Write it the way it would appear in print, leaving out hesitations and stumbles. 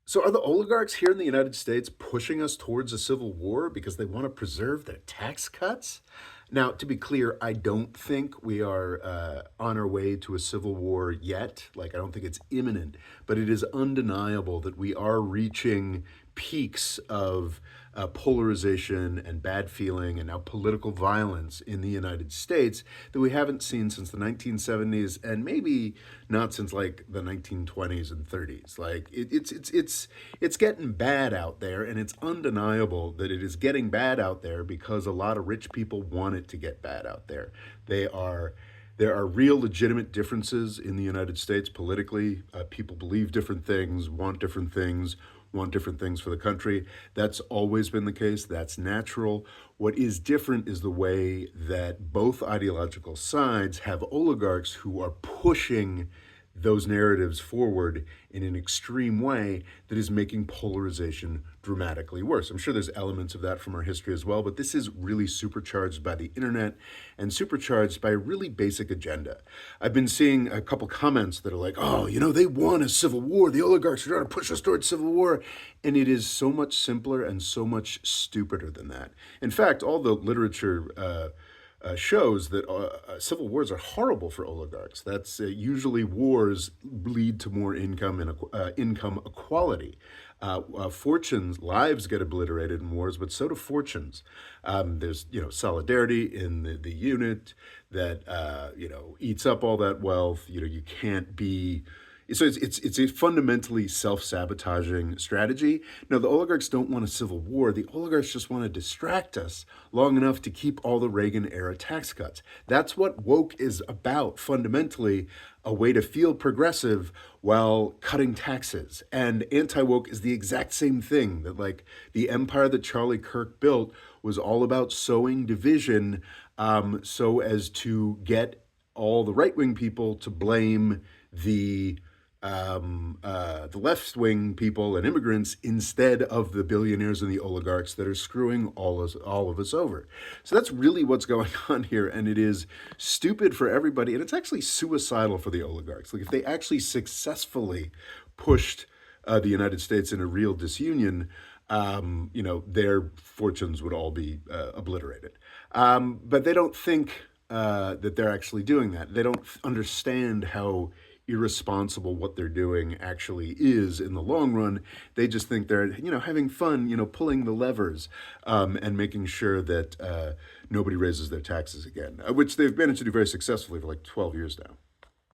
So are the oligarchs here in the United States pushing us towards a civil war because they want to preserve their tax cuts? Now, to be clear, I don't think we are on our way to a civil war yet. Like, I don't think it's imminent, but it is undeniable that we are reaching peaks of polarization and bad feeling and now political violence in the United States that we haven't seen since the 1970s and maybe not since like the 1920s and 30s. Like it's getting bad out there, and it's undeniable that it is getting bad out there because a lot of rich people want it to get bad out there. They are there are real legitimate differences in the United States politically. People believe different things, want different things for the country. That's always been the case. That's natural. What is different is the way that both ideological sides have oligarchs who are pushing those narratives forward in an extreme way that is making polarization dramatically worse. I'm sure there's elements of that from our history as well, but this is really supercharged by the internet and supercharged by a really basic agenda. I've been seeing a couple comments that are like, oh, they won a civil war. The oligarchs are trying to push us towards civil war. And it is so much simpler and so much stupider than that. In fact, all the literature shows that civil wars are horrible for oligarchs. That's usually wars lead to more income and income equality. Fortunes, lives get obliterated in wars, but so do fortunes. There's solidarity in the unit that eats up all that wealth. You can't be so it's a fundamentally self-sabotaging strategy. No, the oligarchs don't want a civil war. The oligarchs just want to distract us long enough to keep all the Reagan era tax cuts. That's what woke is about, fundamentally, a way to feel progressive while cutting taxes. And anti-woke is the exact same thing. That like the empire that Charlie Kirk built was all about sowing division, so as to get all the right-wing people to blame the left wing people and immigrants instead of the billionaires and the oligarchs that are screwing all of us over. So that's really what's going on here, and it is stupid for everybody, and it's actually suicidal for the oligarchs. Like if they actually successfully pushed the United States in a real disunion, their fortunes would all be obliterated. But they don't think that they're actually doing that. They don't understand how irresponsible what they're doing actually is in the long run. They just think they're, having fun, pulling the levers and making sure that nobody raises their taxes again, which they've managed to do very successfully for like 12 years now.